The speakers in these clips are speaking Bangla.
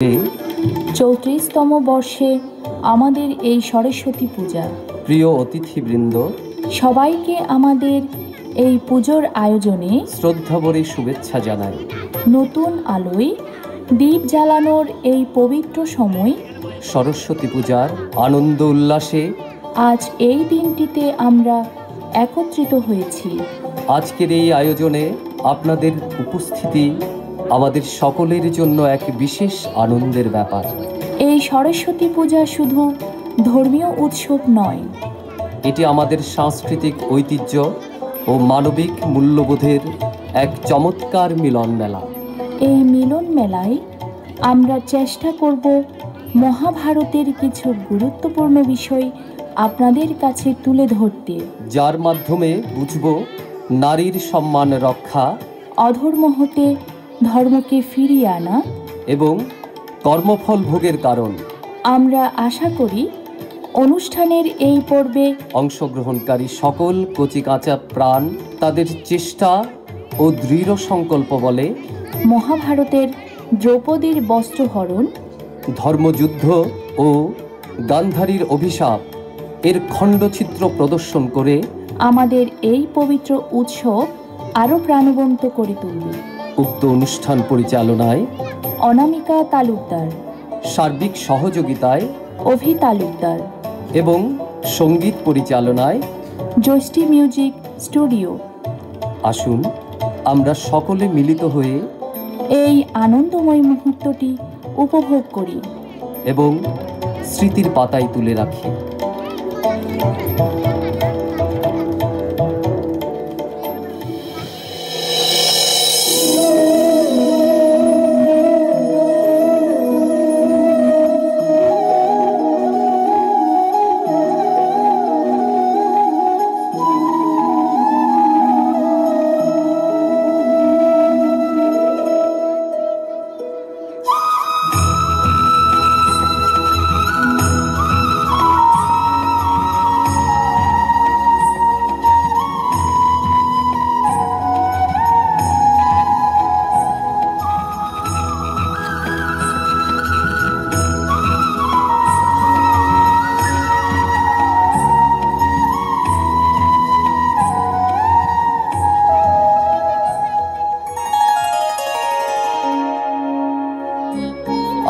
34তম বর্ষে আমাদের এই সরস্বতী পূজা। প্রিয় অতিথিবৃন্দ, সবাইকে আমাদের এই পুজোর আয়োজনে শ্রদ্ধাভরে শুভেচ্ছা জানাই। নতুন আলোয় দীপ জ্বালানোর এই পবিত্র সময়, সরস্বতী পূজার আনন্দ উল্লাসে আজ এই দিনটিতে আমরা একত্রিত হয়েছি। আজকের এই আয়োজনে আপনাদের উপস্থিতি আমাদের সকলের জন্য এক বিশেষ আনন্দের ব্যাপার। এই সরস্বতী পূজা শুধু ধর্মীয় উৎসব নয়, এটি আমাদের সাংস্কৃতিক ঐতিহ্য ও মানবিক মূল্যবোধের এক চমৎকার মিলন মেলা। এই মিলন মেলায় আমরা চেষ্টা করব মহাভারতের কিছু গুরুত্বপূর্ণ বিষয় আপনাদের কাছে তুলে ধরতে, যার মাধ্যমে বুঝব নারীর সম্মান রক্ষা, অধর্ম হতে ধর্মকে ফিরিয়ে আনা এবং কর্মফল ভোগের কারণ। আমরা আশা করি অনুষ্ঠানের এই পর্বে অংশগ্রহণকারী সকল কচিকাঁচা প্রাণ তাদের চেষ্টা ও দৃঢ় সংকল্প বলে মহাভারতের দ্রৌপদীর বস্ত্রহরণ, ধর্মযুদ্ধ ও গান্ধারীর অভিশাপ এর খণ্ডচিত্র প্রদর্শন করে আমাদের এই পবিত্র উৎসব আরও প্রাণবন্ত করে তুলবে। উক্ত অনুষ্ঠান পরিচালনায় অনামিকা তালুকদার, সার্বিক সহযোগিতায় অভি তালুকদার এবং সঙ্গীত পরিচালনায় জষ্টি মিউজিক স্টুডিও। আসুন আমরা সকলে মিলিত হয়ে এই আনন্দময় মুহূর্তটি উপভোগ করি এবং স্মৃতির পাতায় তুলে রাখি।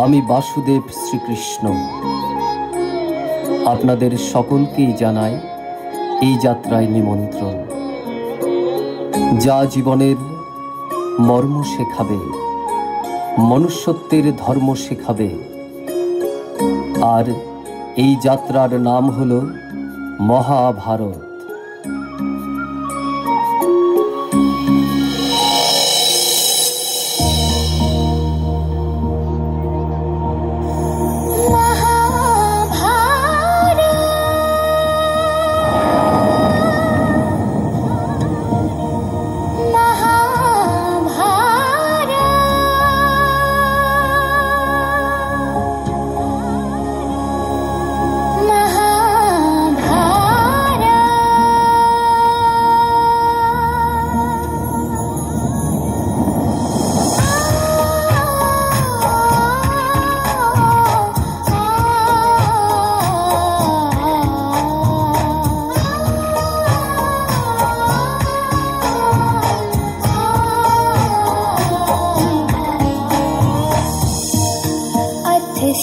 আমি বাসুদেব শ্রীকৃষ্ণ আপনাদের সকলকেই জানাই এই যাত্রায় নিমন্ত্রণ, যা জীবনের মর্ম শেখাবে, মনুষ্যত্বের ধর্ম শেখাবে। আর এই যাত্রার নাম হল মহাভারত।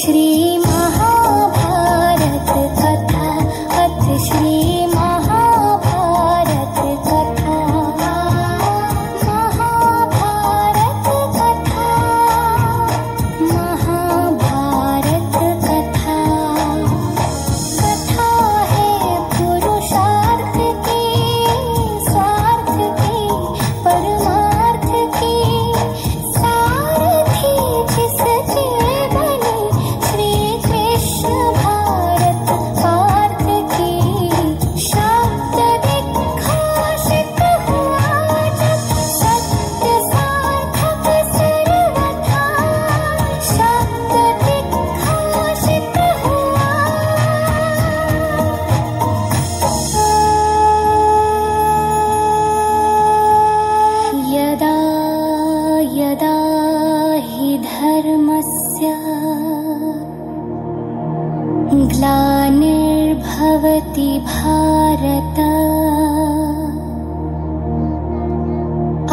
श्री ग्लानिर्भवति भारत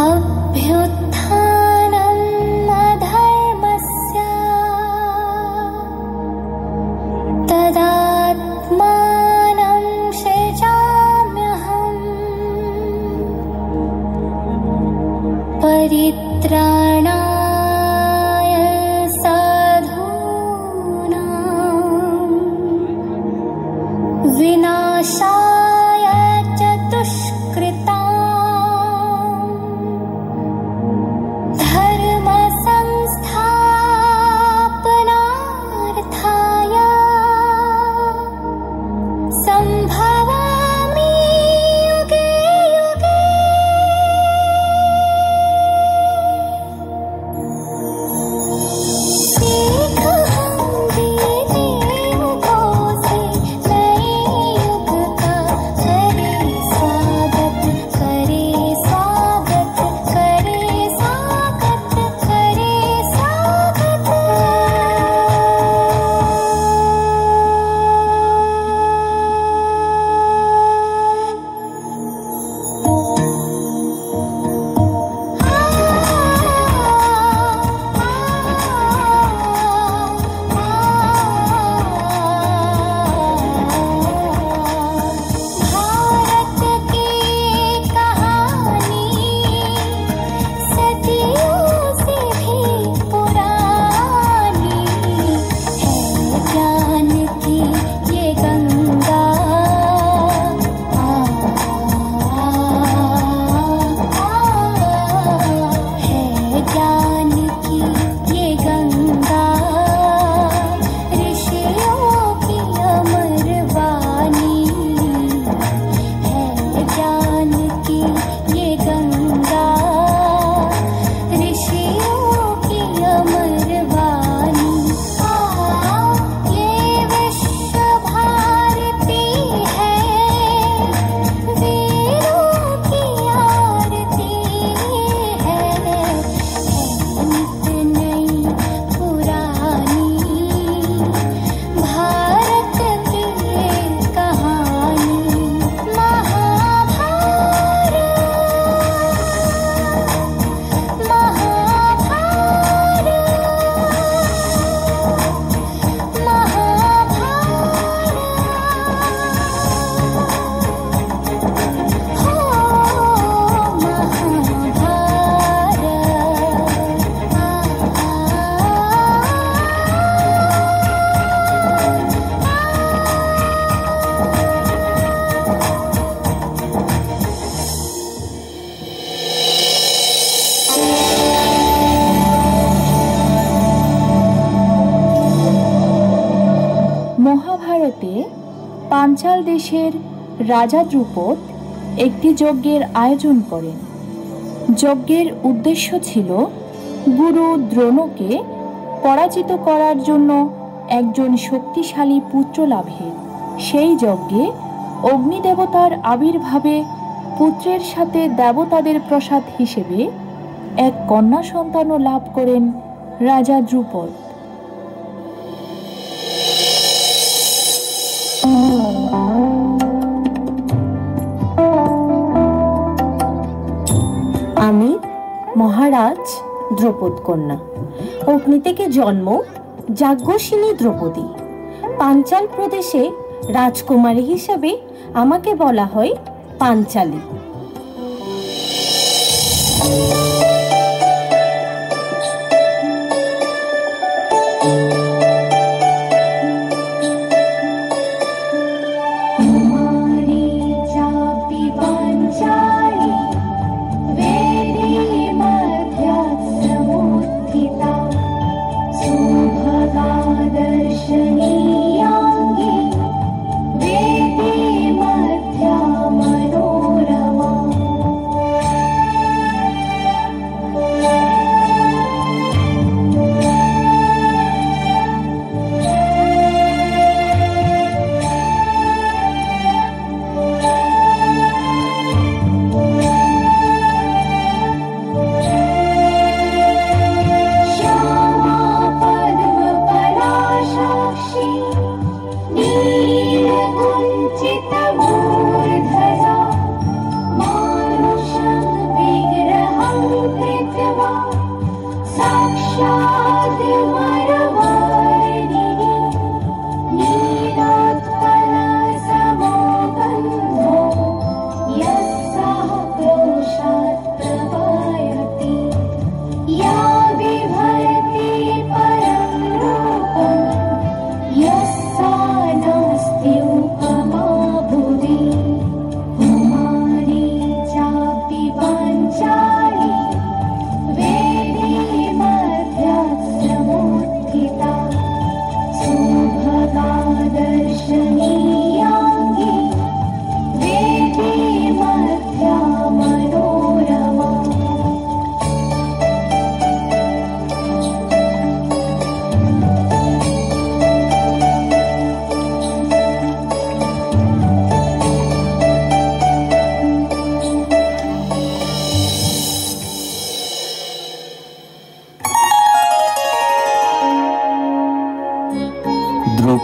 अभ्युत्थानम् अधर्मस्य तदात्मानं सृजाम्यहम् परित्राणाय साधूनां विनाशाय च दुष्कृताम् धर्मसंस्थापनार्थाय सम्भवामि युगे युगे। মহাভারতে পাঞ্চাল দেশের রাজা দ্রুপদ একটি যজ্ঞের আয়োজন করেন। যজ্ঞের উদ্দেশ্য ছিল গুরু দ্রোণকে পরাজিত করার জন্য একজন শক্তিশালী পুত্র লাভের। সেই যজ্ঞে অগ্নিদেবতার আবির্ভাবে পুত্রের সাথে দেবতাদের প্রসাদ হিসেবে এক কন্যা সন্তানও লাভ করেন রাজা দ্রুপদ। আমি মহারাজ দ্রৌপদ কন্যা, অগ্নি থেকে জন্ম, যাজ্ঞসিনী দ্রৌপদী। পাঞ্চাল প্রদেশে রাজকুমারী হিসাবে আমাকে বলা হয় পাঞ্চালী।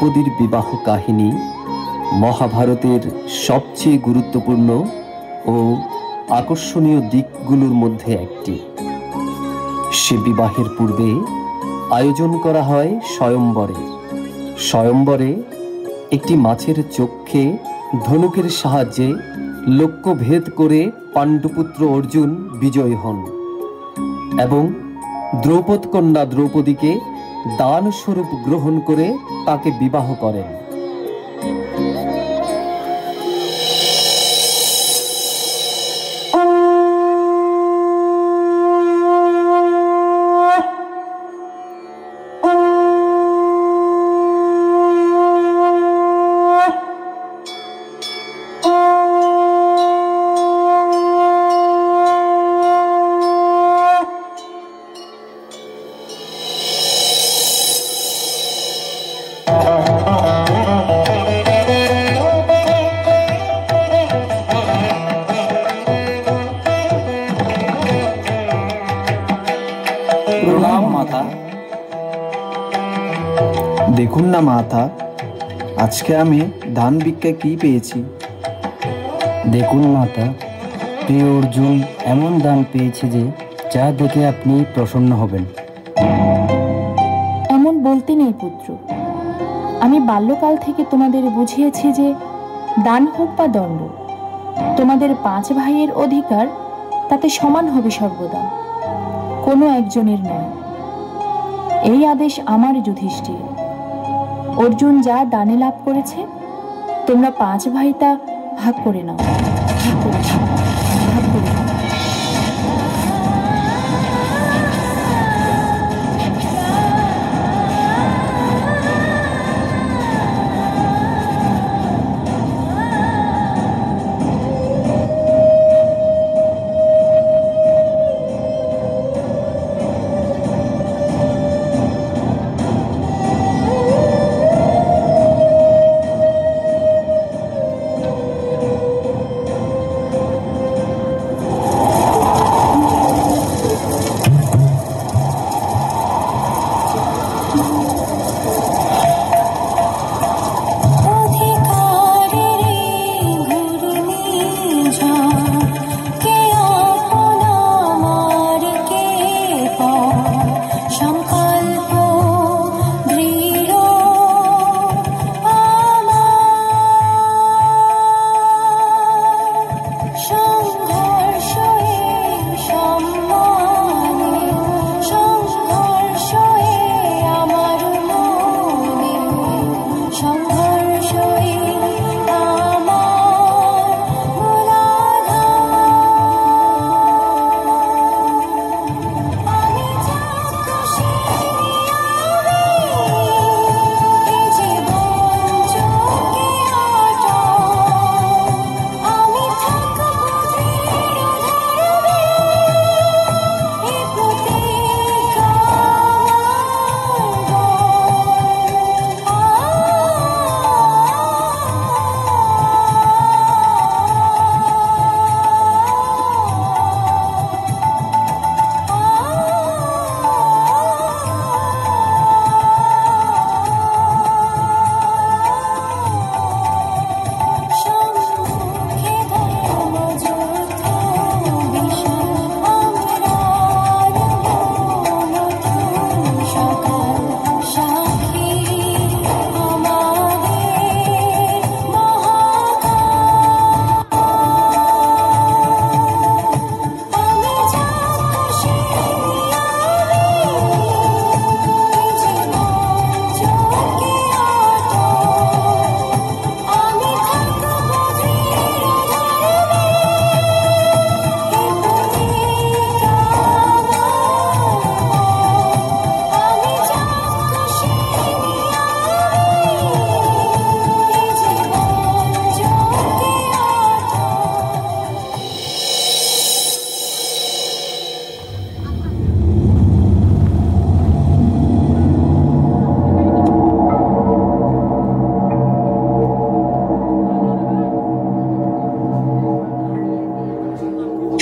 দ্রৌপদীর বিবাহ কাহিনী মহাভারতের সবচেয়ে গুরুত্বপূর্ণ ও আকর্ষণীয় দিকগুলোর মধ্যে একটি। সে বিবাহের পূর্বে আয়োজন করা হয় স্বয়ম্বরে। স্বয়ম্বরে একটি মাছের চোখে ধনুকের সাহায্যে লক্ষ্য ভেদ করে পাণ্ডুপুত্র অর্জুন বিজয়ী হন এবং দ্রৌপদ কন্যা দ্রৌপদীকে দান স্বরূপ গ্রহণ করে তাকে বিবাহ করেন। প্রণাম মাতা। দেখুন না মাতা, আজকে আমি দান ভিক্ষায় কি পেয়েছি। দেখুন মাতা, প্রিয় অর্জুন এমন দান পেয়েছে যে যা দেখে আপনি প্রসন্ন হবেন। এমন বলতে নেই পুত্র। আমি বাল্যকাল থেকে তোমাদের বুঝিয়েছি যে দান হোক বা দণ্ড, তোমাদের 5 ভাইয়ের অধিকার তাতে সমান হবে সর্বদা, কোনো একজনের নয়। এই আদেশ আমার যুধিষ্ঠির। অর্জুন যা দানে লাভ করেছে তোমরা 5 ভাই তা ভাগ করে নাও, ভাগ করে নাও, ভাগ করে নাও।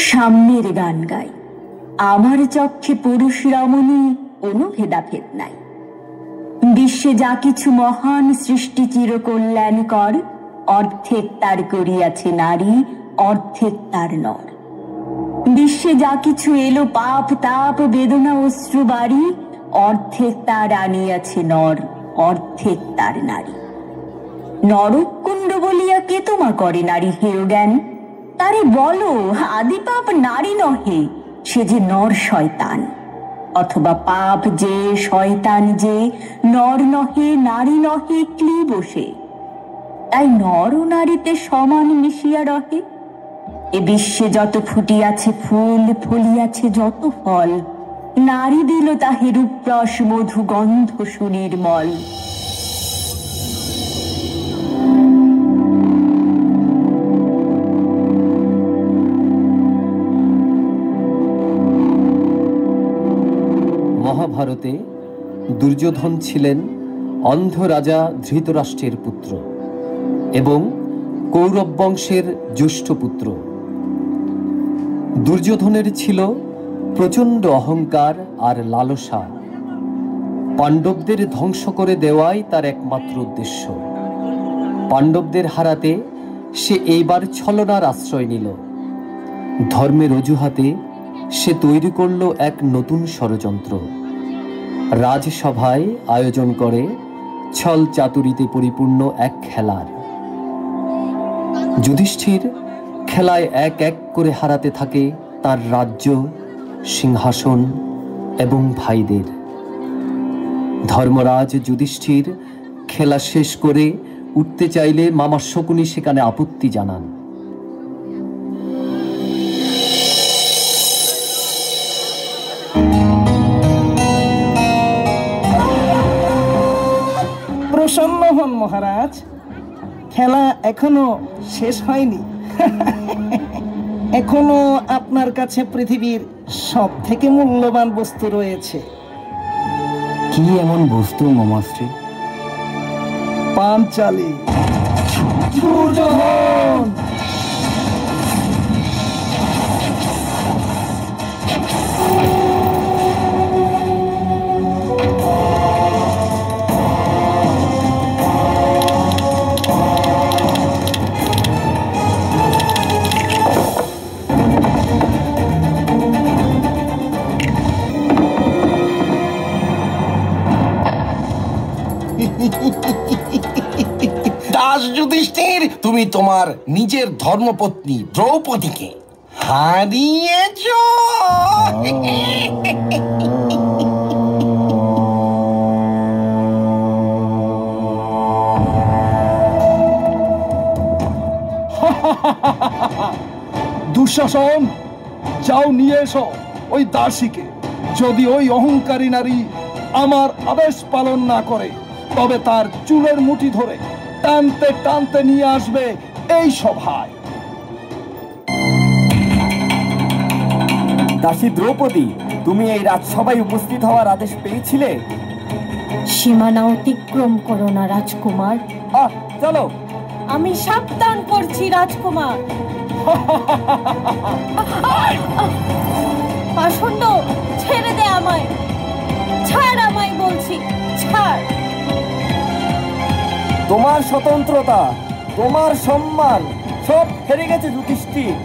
সাম্যের গান গাই, আমার চক্ষে পুরুষ রমণী কোনো ভেদাভেদ নাই। বিষ বিশ্বে যা কিছু মহান সৃষ্টি চিরকল্যাণকর, অর্ধেক তার করিয়াছে নারী, অর্ধেক তার নর। বিশ্বে যা কিছু এলো পাপ তাপ বেদনা অশ্রু বাড়ি, অর্ধেক তার আনিয়াছে নর, অর্ধেক তার নারী। নরকুণ্ড বলিয়া কে তোমা করে নারী হেয় জ্ঞান? তারে বলো আদি পাপ নারী নহে, সে যে নর শয়তান। অথবা পাপ যে শয়তান যে, নর নহে নারী নহে ক্লি বসে। তাই নর ও নারীতে সমান মিশিয়া রহে। এ বিশ্বে যত ফুটিয়াছে ফুল, ফলিয়াছে যত ফল, নারী দিল তাহে রূপরস মধু গন্ধ সুনির্মল। মহাভারতে দুর্যোধন ছিলেন অন্ধ রাজা ধৃতরাষ্ট্রের পুত্র এবং কৌরব বংশের জ্যেষ্ঠ পুত্র। দুর্যোধনের ছিল প্রচণ্ড অহংকার আর লালসা। পাণ্ডবদের ধ্বংস করে দেওয়াই তার একমাত্র উদ্দেশ্য। পাণ্ডবদের হারাতে সে এইবার ছলনার আশ্রয় নিল। ধর্মের অজুহাতে সে তৈরি করল এক নতুন ষড়যন্ত্র। রাজসভায় আয়োজন করে ছল চাতুরিতে পরিপূর্ণ এক খেলার। যুধিষ্ঠির খেলায় এক এক করে হারাতে থাকে তার রাজ্য, সিংহাসন এবং ভাইদের। ধর্মরাজ যুধিষ্ঠির খেলা শেষ করে উঠতে চাইলে মামা শকুনি সেখানে আপত্তি জানান। প্রসন্ন হন মহারাজ, খেলা এখনো শেষ হয়নি। এখনো আপনার কাছে পৃথিবীর সব থেকে মূল্যবান বস্তু রয়েছে। কি এমন বস্তু মামাশ্রী? পাঞ্চালী। দুর্যোধন! দাস যুধিষ্ঠির, তুমি তোমার নিজের ধর্মপত্নী দ্রৌপদীকে হারিয়েছ। দুঃশাসন, যাও নিয়ে এসো ওই দাসীকে। যদি ওই অহংকারী নারী আমার আদেশ পালন না করে, তবে তার চুলের মুঠি ধরে টানতে টানতে নিয়ে আসবে এই সভায়। দাসী দ্রৌপদী, তুমি এই রাজসভায় উপস্থিত হওয়ার আদেশ পেয়েছিলে? সীমানা অতিক্রম করো না রাজকুমার। চলো। আমি সাবধান করছি রাজকুমার। পাষণ্ড, ছেড়ে দে আমায়, ছাড় আমায় বলছি, ছাড়। তোমার স্বতন্ত্রতা, তোমার সম্মান সব হেরে গেছে যুধিষ্ঠির।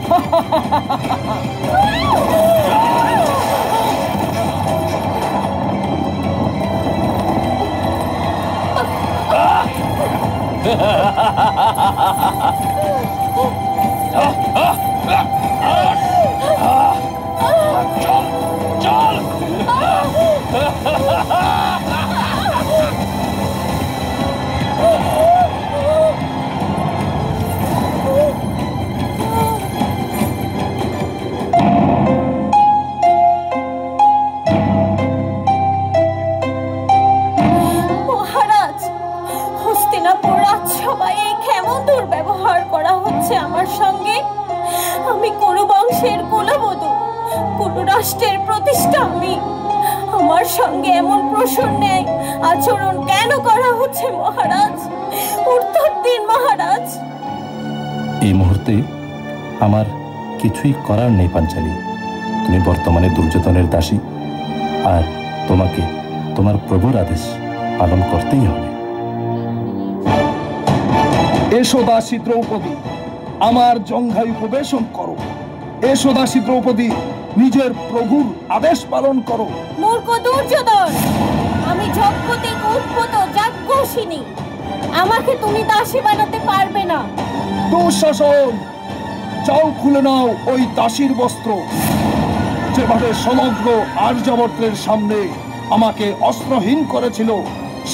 রাষ্ট্রের প্রতিষ্ঠা আমি, আমার সঙ্গে এমন প্রসন্নায় আচরণ কেন করা হচ্ছে মহারাজ? উত্তর দিন মহারাজ। এই মুহূর্তে আমার কিছুই করার নেই পাঞ্চালী। তুমি বর্তমানে দুর্যোধনের দাসী, আর তোমাকে তোমার প্রভুর আদেশ পালন করতেই হবে। এসো দাসী দ্রৌপদী, আমার জঙ্ঘায় উপবেশন করো। এসো দাসী দ্রৌপদী, নিজের প্রভুর আদেশ পালন করো। মূর্খ দুর্যোধন, আমি যজ্ঞ থেকে উদ্ভূত যাজ্ঞসিনী, আমাকে তুমি দাসী বানাতে পারবে না। দুঃশাসন, যাও খুলে নাও ওই দাসীর বস্ত্র। যেভাবে সমগ্র আর্যাবর্তের সামনে আমাকে অস্ত্রহীন করেছিল,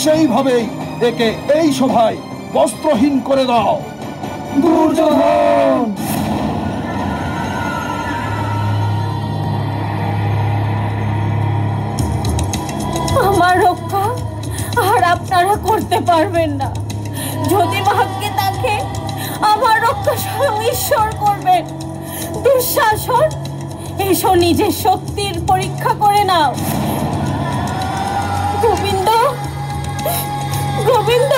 সেইভাবেই একে এই সভায় বস্ত্রহীন করে দাও। দুর্যোধন! আমার রক্ষা আর আপনারা করতে পারবেন না। যদি ভাগ্যে থাকে, আমার রক্ষা স্বয়ং ঈশ্বর করবেন। দুঃশাসন, এসো নিজের শক্তির পরীক্ষা করে নাও। গোবিন্দ, গোবিন্দ!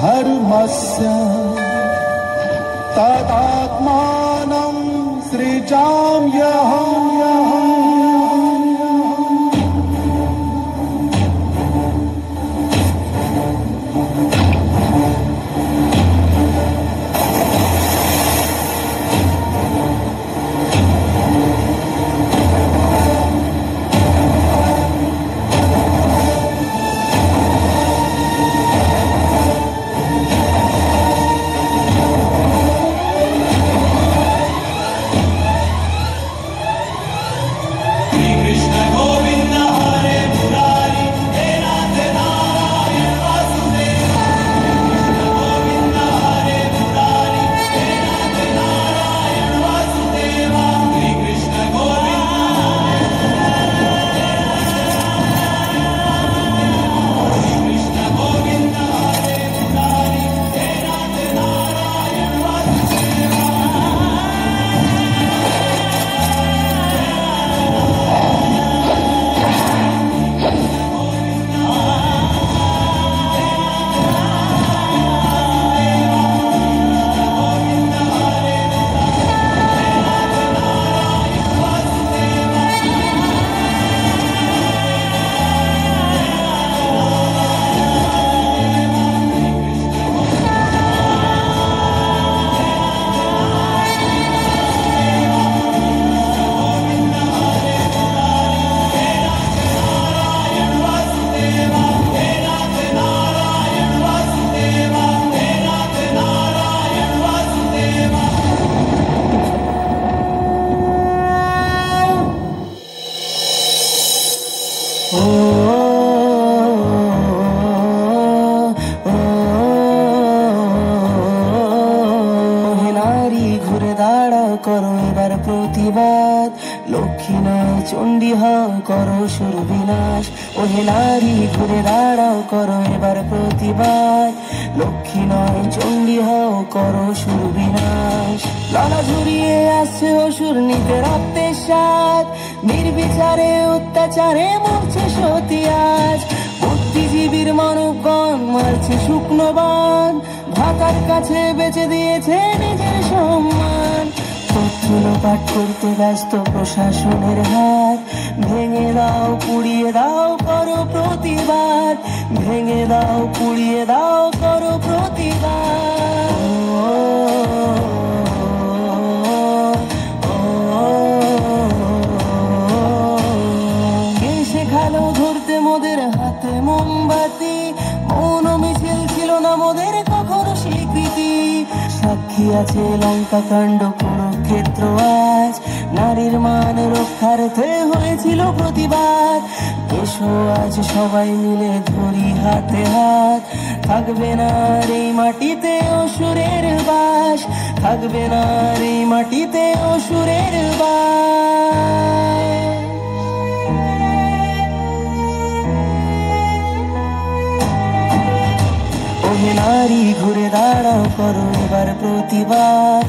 धर्मस्य तदात्मानं सृजाम्यहम्। করো এবার প্রতিবাদ, লক্ষ্মী নয় চণ্ডী হও করো সুর বিনাশ। ওহে নারী ঘুরে দাঁড়াও করো এবার প্রতিবাদ, লক্ষ্মী নয় চণ্ডী হও করো সুর বিনাশ। লালা ঝুরিয়ে আসছে অসুর নিতে রক্তের স্বাদ, নির্বিচারে অত্যাচারে মরছে সতী আজ। বুদ্ধিজীবীর মানবগণ মারছে শুকনো বান, ভাতার কাছে বেচে দিয়েছে নিজের সম্মান। পাঠ করতে ব্যস্ত প্রশাসনের হাত, ভেঙে দাও পুড়িয়ে দাও করো প্রতিবাদ, ভেঙে দাও পুড়িয়ে দাও করো প্রতিবাদ। কে শেখালো ধরতে মোদের হাতে মোমবাতি, মৌন মিছিল ছিল না মোদের কখনো স্বীকৃতি। সাক্ষী আছে লঙ্কা কাণ্ড কুরুক্ষেত্র আজ, নারীর মান রক্ষার্থে হয়েছিল প্রতিবাদ। এসো আজ সবাই মিলে ধরি হাতে হাত, থাকবে না এই মাটিতে অসুরের বাস, থাকবে না এই মাটিতে অসুরের বাস। ওহে নারী ঘুরে দাঁড়াও করো এবার প্রতিবাদ,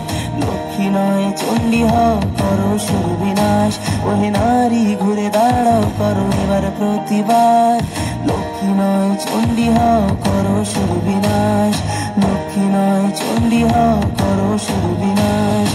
লক্ষ্মী নয় চণ্ডী হও করো শুরু বিনাশ, ওহে নারী ঘুরে দাঁড়াও করো এবার প্রতিবাদ। লক্ষ্মী নয় চণ্ডী হও করো শুরু বিনাশ, লক্ষ্মী নয় চণ্ডী হও করো শুরু বিনাশ।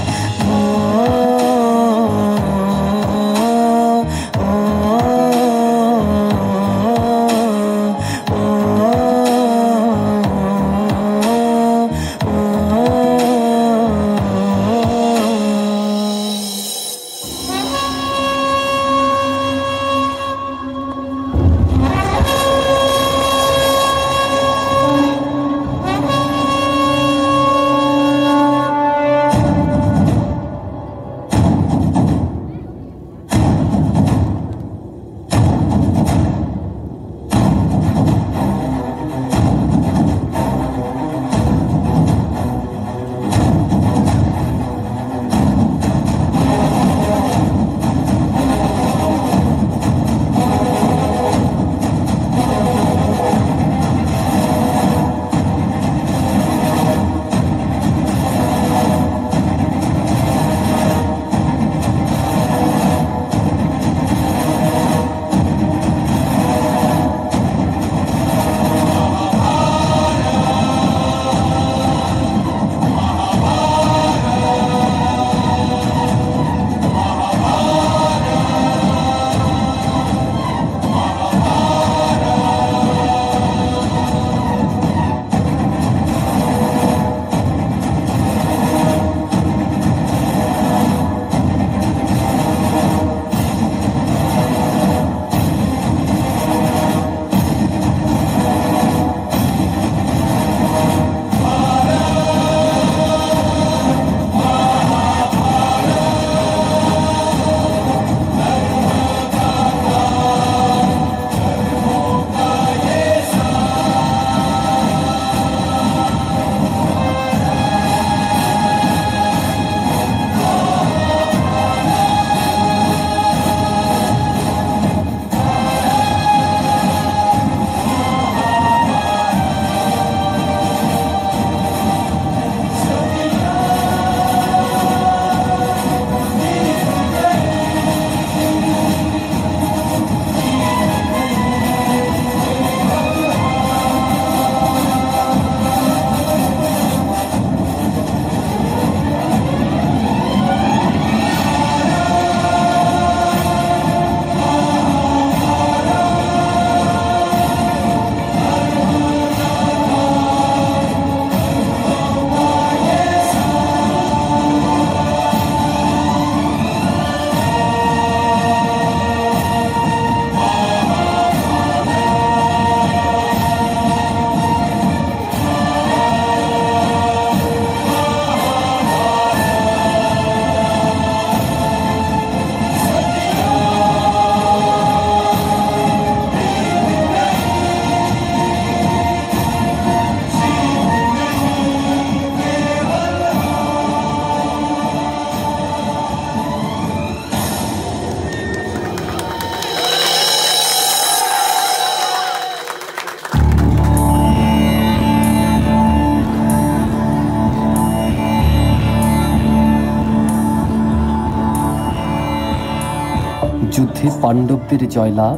যুদ্ধে পাণ্ডবদের জয়লাভ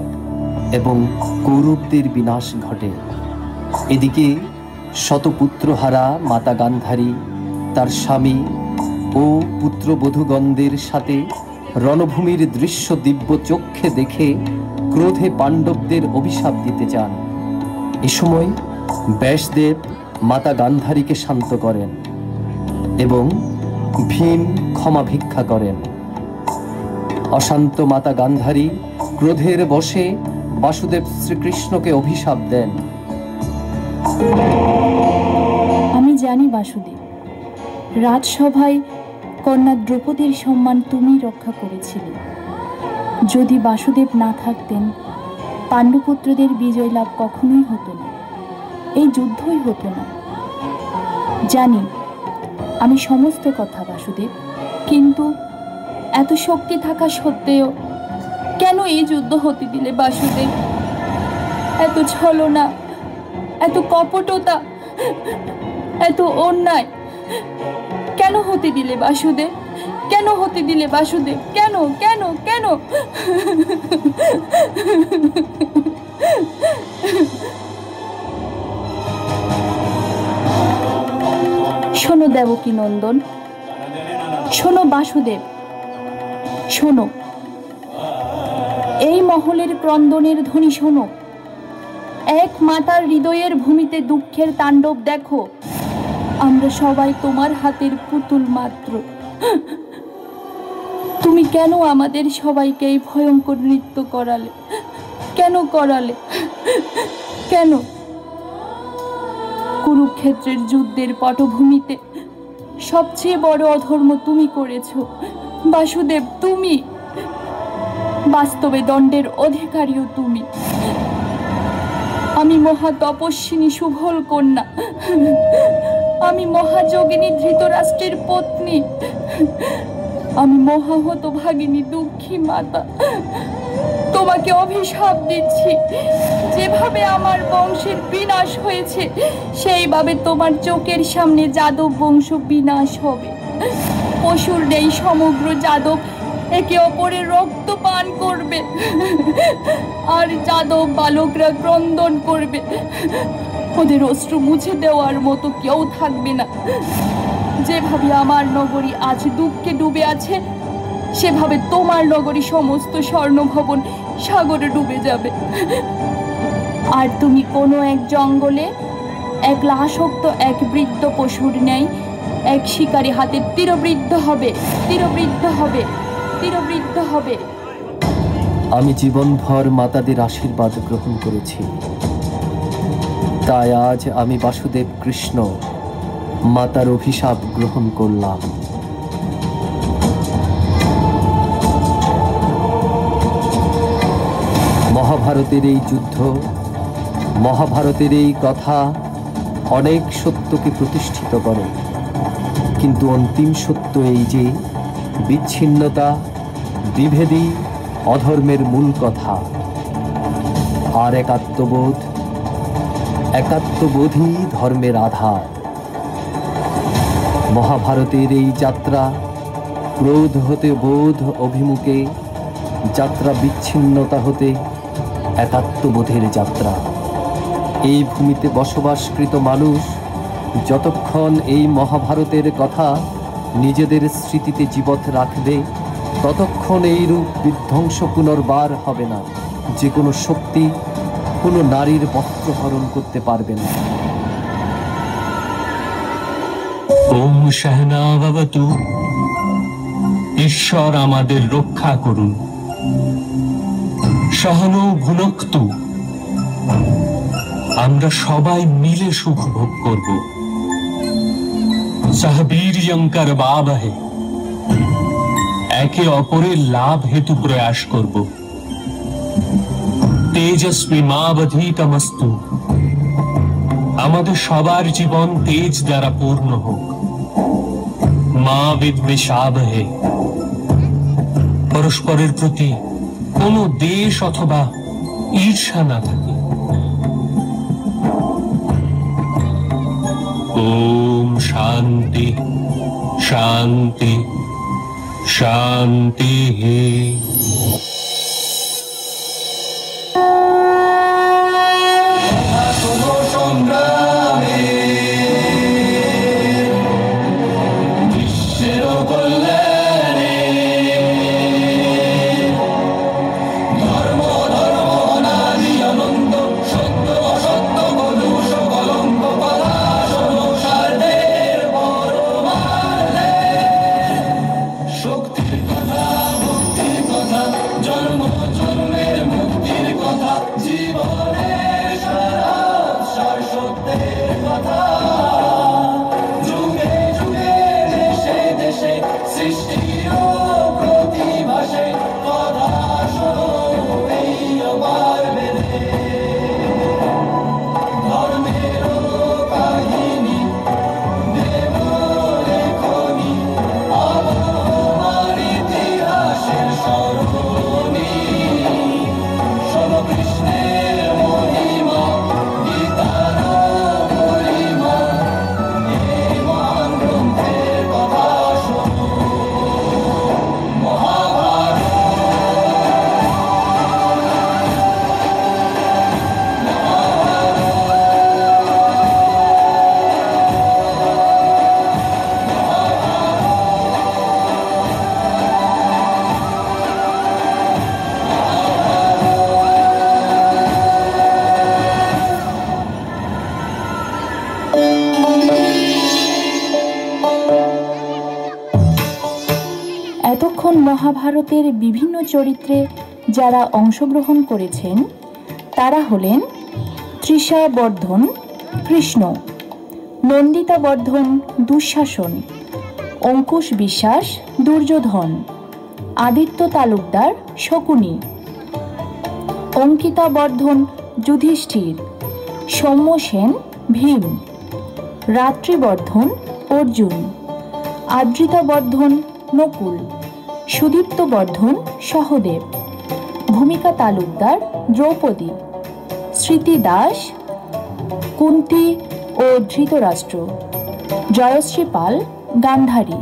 এবং কৌরবদের বিনাশ ঘটে। এদিকে শতপুত্রহারা মাতা গান্ধারী তার স্বামী ও পুত্রবধূগণদের সাথে রণভূমির দৃশ্য দিব্য চক্ষে দেখে ক্রোধে পাণ্ডবদের অভিশাপ দিতে চান। এ সময় ব্যাসদেব মাতা গান্ধারীকে শান্ত করেন এবং ভীম ক্ষমা ভিক্ষা করেন। অশান্ত মাতা গান্ধারী ক্রোধের বশে বাসুদেব শ্রীকৃষ্ণকে অভিশাপ দেন। আমি জানি বাসুদেব, রাজসভায় কন্যা দ্রৌপদীর সম্মান তুমি রক্ষা করেছিলে। যদি বাসুদেব না থাকতেন, পাণ্ডুপুত্রদের বিজয় লাভ কখনোই হতো না, এই যুদ্ধই হতো না। জানি আমি সমস্ত কথা বাসুদেব, কিন্তু এত শক্তি থাকা সত্ত্বেও কেন এই যুদ্ধ হতে দিলে বাসুদেব? এত ছলনা, এত কপটতা, এত অন্যায় কেন হতে দিলে বাসুদেব? কেন হতে দিলে বাসুদেব? কেন কেন কেন? শোনো দেবকী নন্দন, শোনো বাসুদেব, শোনো এই মহলের ক্রন্দনের ধ্বনি শোনো। এক মাতার হৃদয়ের ভূমিতে দুঃখের তাণ্ডব দেখো। আমরা সবাই তোমার হাতের পুতুল মাত্র। তুমি কেন আমাদের সবাইকে এই ভয়ঙ্কর নৃত্য করালে? কেন করালে? কেন? কুরুক্ষেত্রের যুদ্ধের পটভূমিতে সবচেয়ে বড় অধর্ম তুমি করেছো বাসুদেব, তুমি। বাস্তবে দণ্ডের অধিকারীও তুমি। আমি মহা তপস্বিনী সুভল কন্যা, আমি মহাযোগিনী ধৃতরাষ্ট্রের পত্নী, আমি মহাহত ভাগিনী দুঃখী মাতা। তোমাকে অভিশাপ দিচ্ছি, যেভাবে আমার বংশের বিনাশ হয়েছে সেইভাবে তোমার চোখের সামনে যাদব বংশ বিনাশ হবে। পশুর নেই সমগ্র যাদব একে অপরের রক্ত পান করবে, আর যাদব বালকরা ক্রন্দন করবে। ওদের অশ্রু মুছে দেওয়ার মতো কেউ থাকবে না। যেভাবে আমার নগরী আজ দুঃখে ডুবে আছে, সেভাবে তোমার নগরী সমস্ত স্বর্ণভবন সাগরে ডুবে যাবে। আর তুমি কোনো এক জঙ্গলে একলা আসক্ত এক বৃদ্ধ পশুর ন্যায় এক শিকারী হাতে তীরবৃদ্ধ হবে, তীরবৃদ্ধ হবে, তীরবৃদ্ধ হবে। আমি জীবনভর মাতাদের আশীর্বাদ গ্রহণ করেছি, তাই আজ আমি বাসুদেব কৃষ্ণ মাতার অভিশাপ গ্রহণ করলাম। মহাভারতের এই যুদ্ধ, মহাভারতের এই কথা অনেক সত্যকে প্রতিষ্ঠিত করে, কিন্তু অন্তিম সত্য এই যে বিচ্ছিন্নতা, বিভেদী অধর্মের মূল কথা। আর একাত্মবোধই ধর্মের আধার। মহাভারতের এই যাত্রা ক্রোধ হতে বোধ অভিমুখে, যাত্রা বিচ্ছিন্নতা হতে একাত্মবোধের যাত্রা। এই ভূমিতে বসবাসকৃত মানুষ যতক্ষণ এই মহাভারতের কথা নিজেদের স্মৃতিতে জীবত রাখবে, ততক্ষণ এই রূপ বিধ্বংস পুনর্বার হবে না। যে কোনো শক্তি কোনো নারীর বস্ত্রহরণ করতে পারবে না। ওম সহনাভবতু। ঈশ্বর আমাদের রক্ষা করুন। সহনৌ ভুনক্তু। আমরা সবাই মিলে সুখ ভোগ করব। সহ বীর্যং করবাবহে। একে অপরের লাভ হেতু প্রয়াস করব। তেজস্বী মাবধীতমস্তু। আমাদের সবার জীবন তেজ দ্বারা পূর্ণ হোক। মা বিদ্বেষাবহে। পরস্পরের প্রতি কোনো দেশ অথবা ঈর্ষা না থাকে। ওম শান্তি শান্তি শান্তি। কৃষ্ণের মহাভারতের বিভিন্ন চরিত্রে যারা অংশগ্রহণ করেছেন তারা হলেন তৃষা বর্ধন কৃষ্ণ, নন্দিতা বর্ধন দুঃশাসন, অঙ্কুশ বিশ্বাস দুর্যোধন, আদিত্য তালুকদার শকুনি, অঙ্কিতা বর্ধন যুধিষ্ঠির, সৌম্য সেন ভীম, রাত্রি বর্ধন অর্জুন, আদ্রিতা বর্ধন নকুল, সুদীপ্ত বর্ধন সহদেব, ভূমিকা তালুকদার দ্রৌপদী, স্মৃতি দাস কুন্তি ও ধৃতরাষ্ট্র, জয়শ্রী পাল গান্ধারী।